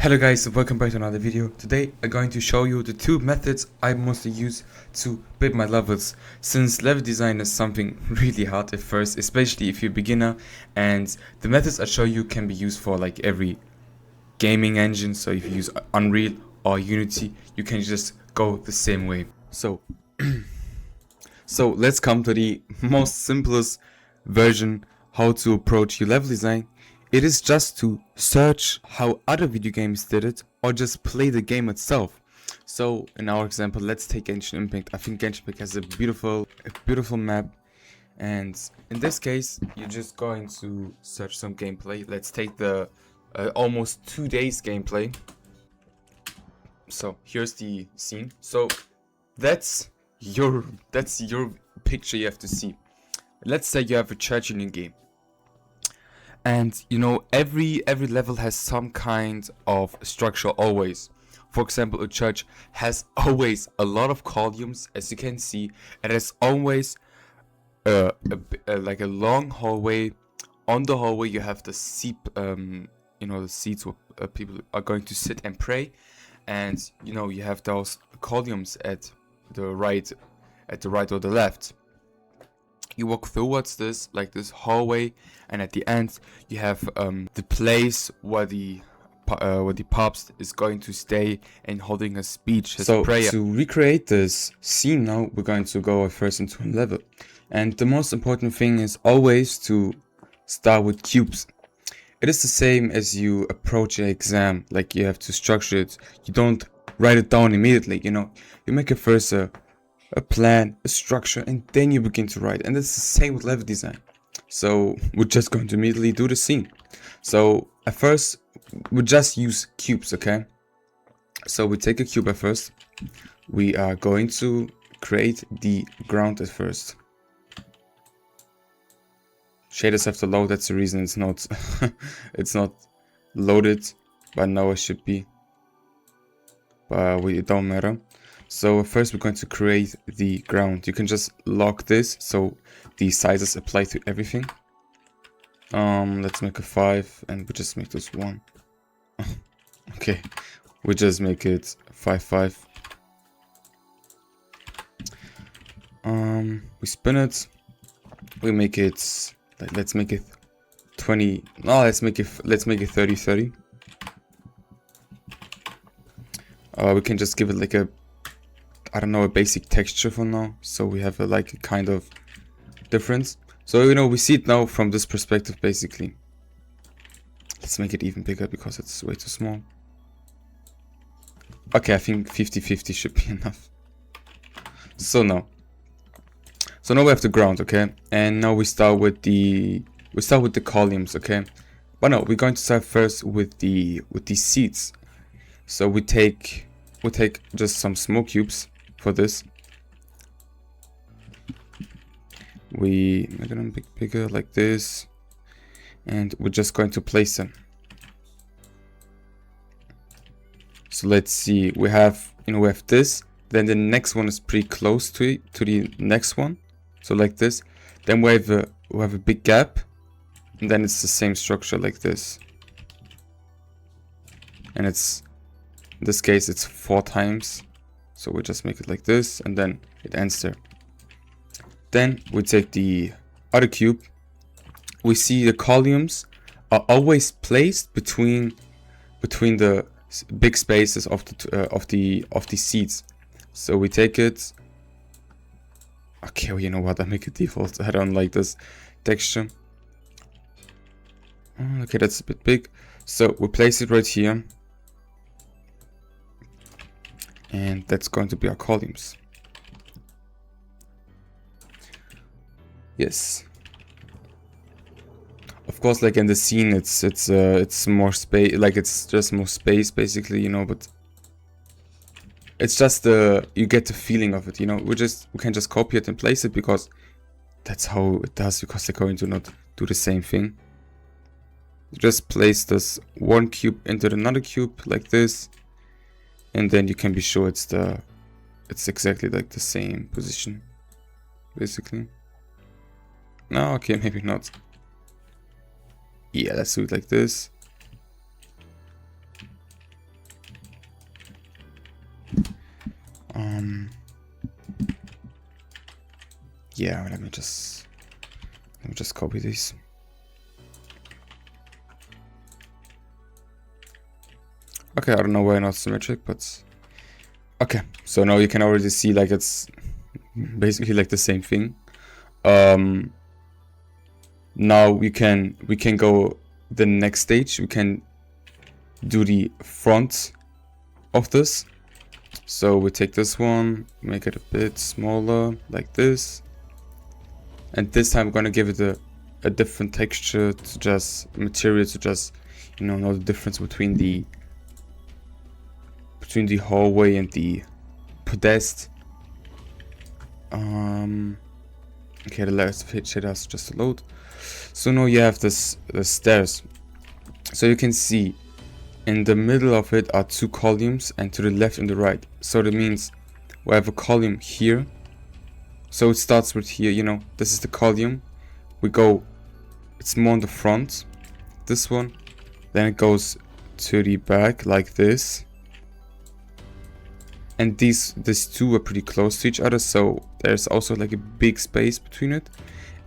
Hello guys, welcome back to another video. Today I'm going to show you the two methods I mostly use to build my levels, since level design is something really hard at first, especially if you're a beginner, and the methods I show you can be used for like every gaming engine. So if you use Unreal or Unity, you can just go the same way. So let's come to the most simplest version how to approach your level design. It is just to search how other video games did it, or just play the game itself. So in our example, let's take Genshin Impact. I think Genshin Impact has a beautiful map, and in this case you're just going to search some gameplay. Let's take the almost 2 days gameplay. So here's the scene. So that's your picture you have to see. Let's say you have a church in your game. And you know, every level has some kind of structure always. For example, a church has always a lot of columns, as you can see. It has always like a long hallway. On the hallway you have the seat, the seats where people are going to sit and pray. And you know, you have those columns at the right or the left. You walk towards this, like this hallway, and at the end you have the place where the Pops is going to stay and holding a speech, his prayer. To recreate this scene now, we're going to go first into a level. And the most important thing is always to start with cubes. It is the same as you approach an exam, like you have to structure it. You don't write it down immediately, you know. You make it first a plan, a structure, and then you begin to write. And it's the same with level design. So we're just going to immediately do the scene. So at first we just use cubes, okay? So we take a cube at first. We are going to create the ground at first. Shaders have to load, that's the reason it's not it's not loaded, but now it should be. But it don't matter. So first we're going to create the ground. You can just lock this so the sizes apply to everything. Let's make a 5 and we just make this 1. Okay, we just make it 5 5. We spin it. We make it let's make it 20. No, let's make it 30 30. We can just give it like a, I don't know, a basic texture for now, so we have a kind of difference. So you know, we see it now from this perspective basically. Let's make it even bigger because it's way too small. Okay, I think 50-50 should be enough. So now we have the ground, okay, and now we start with the columns, okay. But no, we're going to start first with the seats. So we take just some small cubes for this. We make them bigger like this, and we're just going to place them. So let's see, we have this, then the next one is pretty close to the next one, so like this. Then we have a big gap, and then it's the same structure like this, and it's, in this case it's 4 times. So we just make it like this, and then it ends there. Then we take the other cube. We see the columns are always placed between the big spaces of the seats. So we take it. Okay, well, you know what? I make it default. I don't like this texture. Okay, that's a bit big. So we place it right here. And that's going to be our columns. Yes. Of course, like in the scene, it's more space, like it's just more space basically, you know. But it's just you get the feeling of it, you know. We can just copy it and place it because that's how it does. Because they're going to not do the same thing. You just place this one cube into another cube like this. And then you can be sure it's exactly like the same position, basically. No, okay, maybe not. Yeah, let's do it like this. yeah, let me just copy these. Okay, I don't know why not symmetric, but okay. So now you can already see like it's basically like the same thing. Now we can go the next stage. We can do the front of this. So we take this one, make it a bit smaller like this, and this time we're gonna give it a different texture to just material to just, you know the difference between the hallway and the podest. Okay, the last shade has just to load. So now you have the stairs. So you can see in the middle of it are two columns, and to the left and the right. So that means we have a column here. So it starts with here, this is the column. We go, it's more on the front, this one. Then it goes to the back like this. And these two are pretty close to each other, so there's also like a big space between it.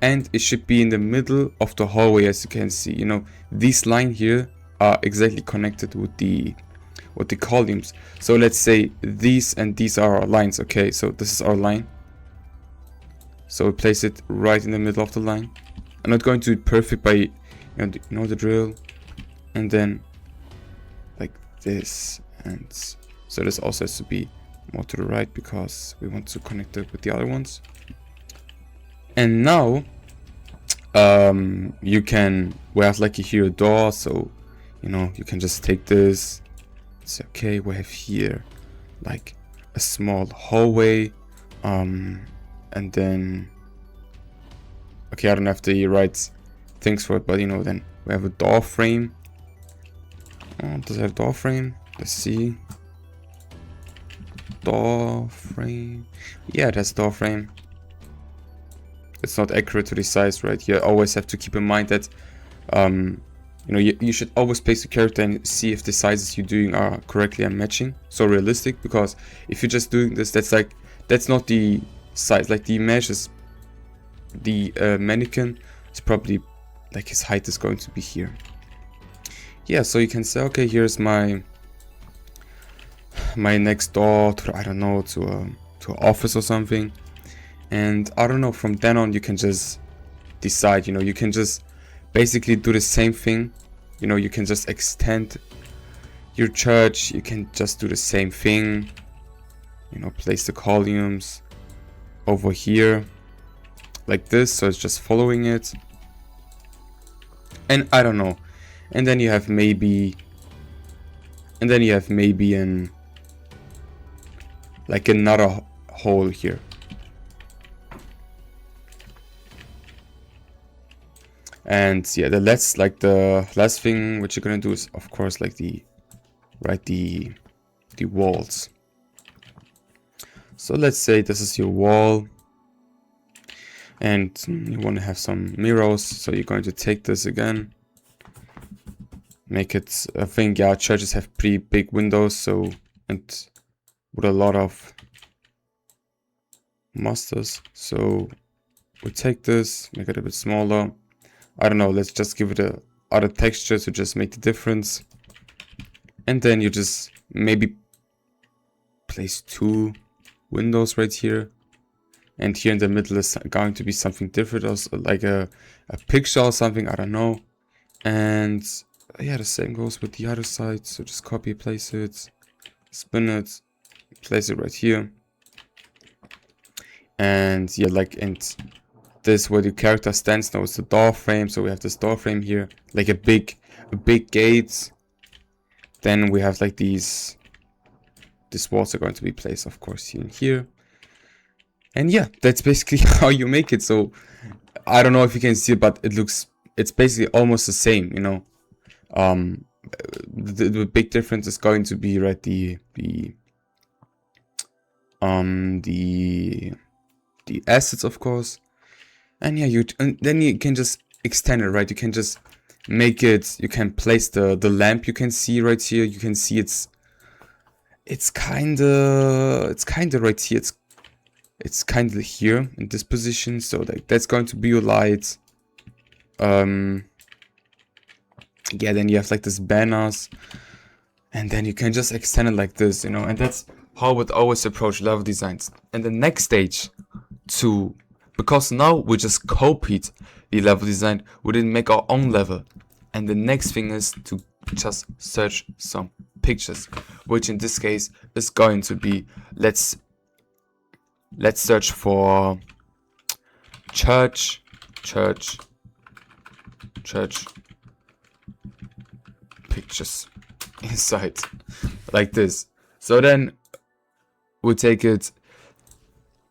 And it should be in the middle of the hallway, as you can see. These lines here are exactly connected with the columns. So let's say these and these are our lines. Okay, so this is our line. So we place it right in the middle of the line. I'm not going to do it perfect by, you know the drill. And then like this, and so this also has to be more to the right because we want to connect it with the other ones. And now we have like here a door, so you can just take this. It's okay, we have here like a small hallway, and then okay, I don't have the right things for it, but then we have a door frame. Does it have a door frame? Let's see. Door frame. Yeah, it has a door frame. It's not accurate to the size right here. Always have to keep in mind that you should always place the character and see if the sizes you're doing are correctly and matching, so realistic. Because if you're just doing this, that's not the size. Like the mesh is the mannequin is probably like his height is going to be here. Yeah, so you can say, okay, here's my next door to, I don't know, to an office or something. And I don't know, from then on you can just decide, you can just basically do the same thing. You can just extend your church, you can just do the same thing, place the columns over here like this, so it's just following it. And I don't know, and then you have maybe an like another hole here. And yeah, the last thing which you're gonna do is, of course, like the walls. So let's say this is your wall, and you want to have some mirrors. So you're going to take this again, make it. I think churches have pretty big windows, so, and with a lot of masters. So we take this, make it a bit smaller. I don't know, let's just give it a other texture to just make the difference. And then you just maybe place two windows right here. And here in the middle is going to be something different, also like a picture or something, I don't know. And yeah, the same goes with the other side. So just copy, place it, spin it, place it right here. And yeah, and this where the character stands now is the door frame. So we have this door frame here, like a big gate. Then we have like these walls are going to be placed, of course, here and here. And yeah, that's basically how you make it. So I don't know if you can see it, but it's basically almost the same, the big difference is going to be right the assets, of course. And yeah, then you can just extend it, right? You can just make it, you can place the lamp, you can see right here, you can see it's kinda right here. it's kind of here in this position, so like that's going to be your light. Yeah, then you have like this banners, and then you can just extend it like this, you know, and that's how I would always approach level designs. And the next stage because now we just copied the level design, we didn't make our own level. And the next thing is to just search some pictures, which in this case is going to be, let's search for church pictures inside, like this. So then we take it,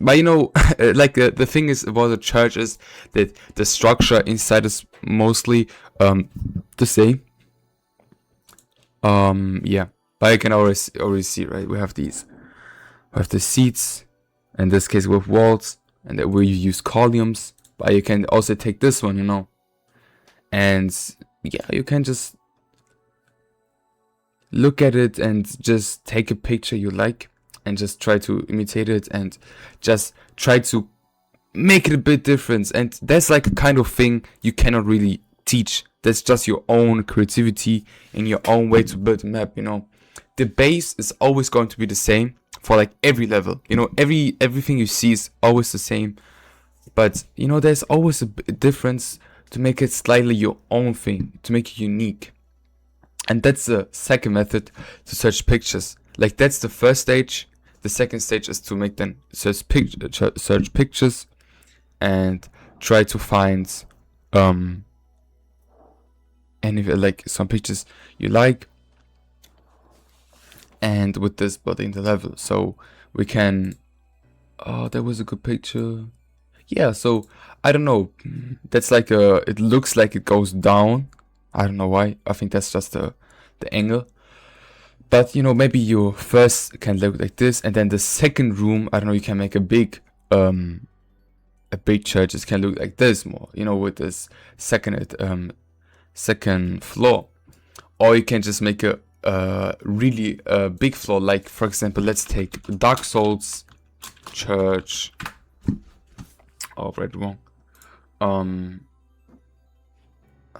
but you know, like the thing is about the church is that the structure inside is mostly the same. Yeah, but you can already see, right? We have the seats, in this case with walls, and that we use columns. But you can also take this one, you know, and yeah, you can just look at it and just take a picture you like and just try to imitate it and just try to make it a bit different. And that's like a kind of thing you cannot really teach. That's just your own creativity and your own way to build a map, you know. The base is always going to be the same for like every level, you know. Everything you see is always the same, but you know, there's always a difference to make it slightly your own thing, to make it unique. And that's the second method to search pictures. Like that's the first stage. The second stage is to make them search pictures and try to find any like some pictures you like, and with this building the level. So we can, oh, that was a good picture. Yeah, so I don't know, that's like it looks like it goes down. I don't know why. I think that's just the angle. But you know, maybe you first can look like this, and then the second room, I don't know, you can make a big church. It can look like this more, you know, with this second floor. Or you can just make a really big floor. Like for example, let's take Dark Souls church. Oh, right, wrong.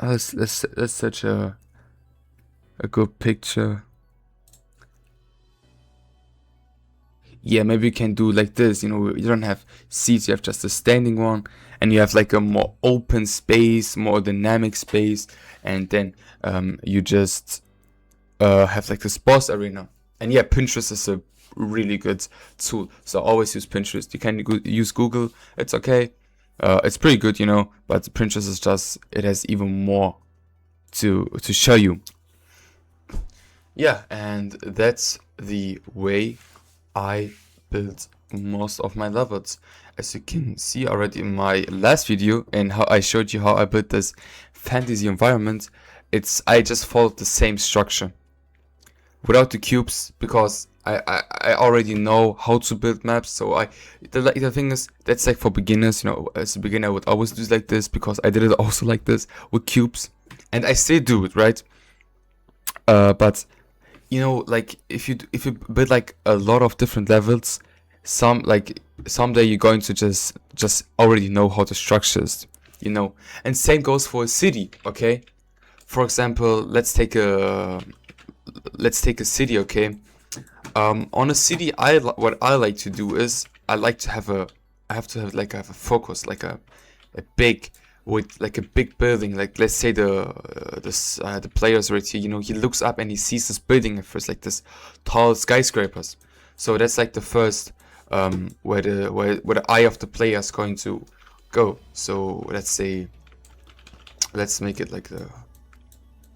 Let's search a good picture. Yeah, maybe you can do like this, you know, you don't have seats, you have just a standing one, and you have like a more open space, more dynamic space, and then you just have like the sports arena. And yeah, Pinterest is a really good tool, so always use Pinterest. You can use Google, it's okay, it's pretty good, you know, but Pinterest is just, it has even more to show you. Yeah, and that's the way I built most of my levels. As you can see already in my last video, and how I showed you how I built this fantasy environment, I just followed the same structure without the cubes, because I already know how to build maps. So the thing is, that's like for beginners, you know. As a beginner I would always do it like this, because I did it also like this with cubes, and I still do it, right? But you know, like if you build like a lot of different levels, someday you're going to just already know how the structures, you know. And same goes for a city, okay? For example, let's take a city, okay? On a city, what I like to do is I have a focus, like a big, with like a big building. Like let's say the players right here, you know, he looks up and he sees this building at first, like this tall skyscrapers. So that's like the first where the eye of the player is going to go. So let's make it like I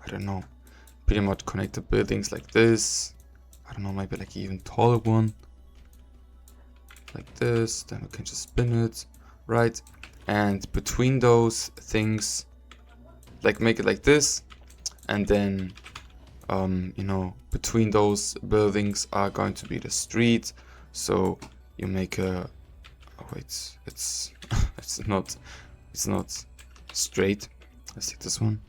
don't know, pretty much connect the buildings like this. I don't know, maybe like even taller one, like this. Then we can just spin it, right? And between those things, like make it like this, and then you know, between those buildings are going to be the street. So you make a, oh wait, it's it's not straight. Let's take this one.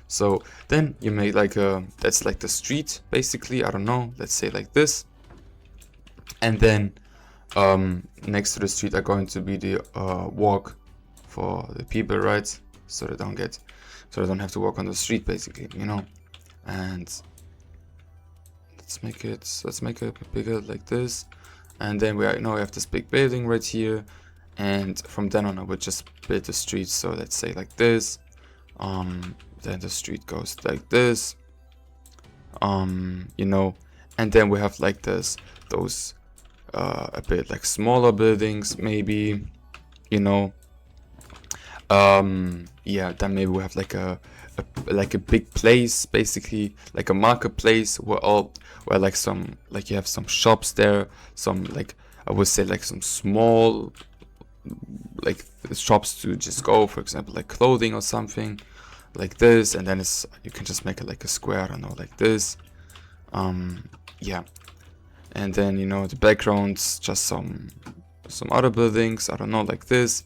So then you make like that's like the street basically, I don't know, let's say like this. And then Next to the street are going to be the walk for the people, right? So they don't have to walk on the street, basically, you know. And let's make it bigger like this. And then we have this big building right here. And from then on, I would just build the street. So let's say like this. Then the street goes like this. You know, and then we have like those a bit like smaller buildings, maybe, you know. Yeah, then maybe we have like a big place, basically like a marketplace where you have some shops there, some, like, I would say like some small like shops to just go, for example, like clothing or something like this. And then you can just make it like a square, I don't know, like this. Yeah, and then, you know, the background's just some other buildings, I don't know, like this.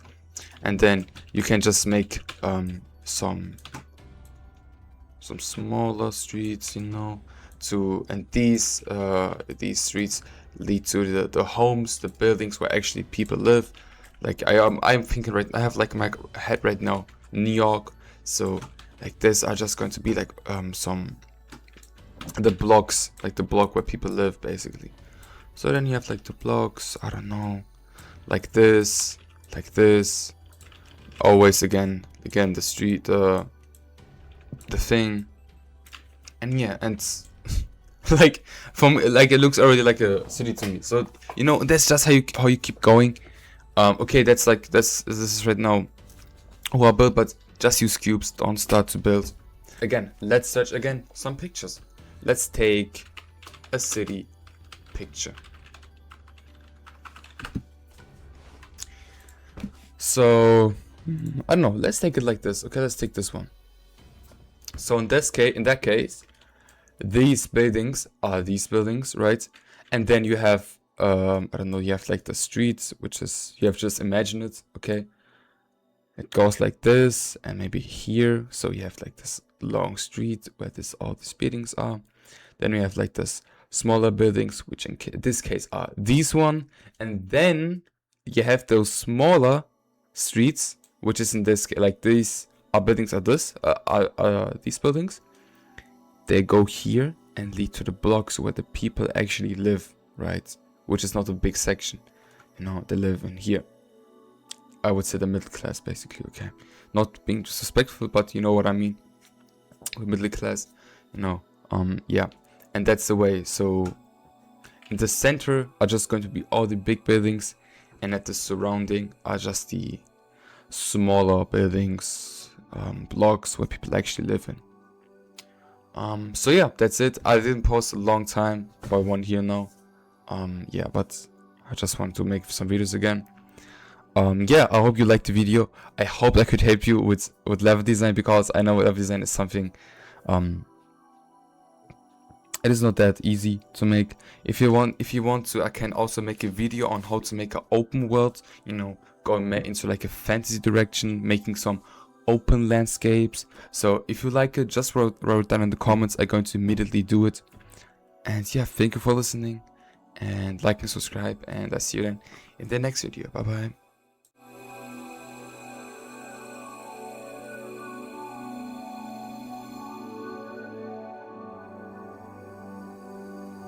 And then you can just make some smaller streets, you know, and these streets lead to the homes, the buildings where actually people live. Like I'm thinking right, I have like in my head right now New York. So like this are just going to be like the blocks, like the block where people live, basically. So then you have like the blocks, I don't know, like this, always again the street, the thing. And yeah, and like it looks already like a city to me. So, you know, that's just how you keep going. Okay, this is right now how I build, but just use cubes, don't start to build. Again, let's search again some pictures. Let's take a city picture. So I don't know, let's take it like this. Okay, let's take this one. So in that case, these buildings are these buildings, right? And then you have I don't know, you have like the streets, which is, you have just imagine it, okay? It goes like this, and maybe here, so you have like this long street where all these buildings are. Then we have like this smaller buildings, which in this case are these one, and then you have those smaller streets, which is in this case, like these are buildings are these buildings. They go here and lead to the blocks where the people actually live, right? Which is not a big section, you know, they live in here. I would say the middle class, basically, okay? Not being disrespectful, but you know what I mean. The middle class, you know, yeah. And that's the way. So in the center are just going to be all the big buildings, and at the surrounding are just the smaller buildings, blocks where people actually live in. So yeah, that's it. I didn't post a long time, about 1 year now. Yeah, but I just want to make some videos again. Yeah, I hope you liked the video. I hope I could help you with level design, because I know level design is something it is not that easy to make. If you want to, I can also make a video on how to make an open world, you know, going into like a fantasy direction, making some open landscapes. So if you like it, just wrote it down in the comments. I'm going to immediately do it. And yeah, thank you for listening, and like and subscribe, and I'll see you then in the next video. Bye bye.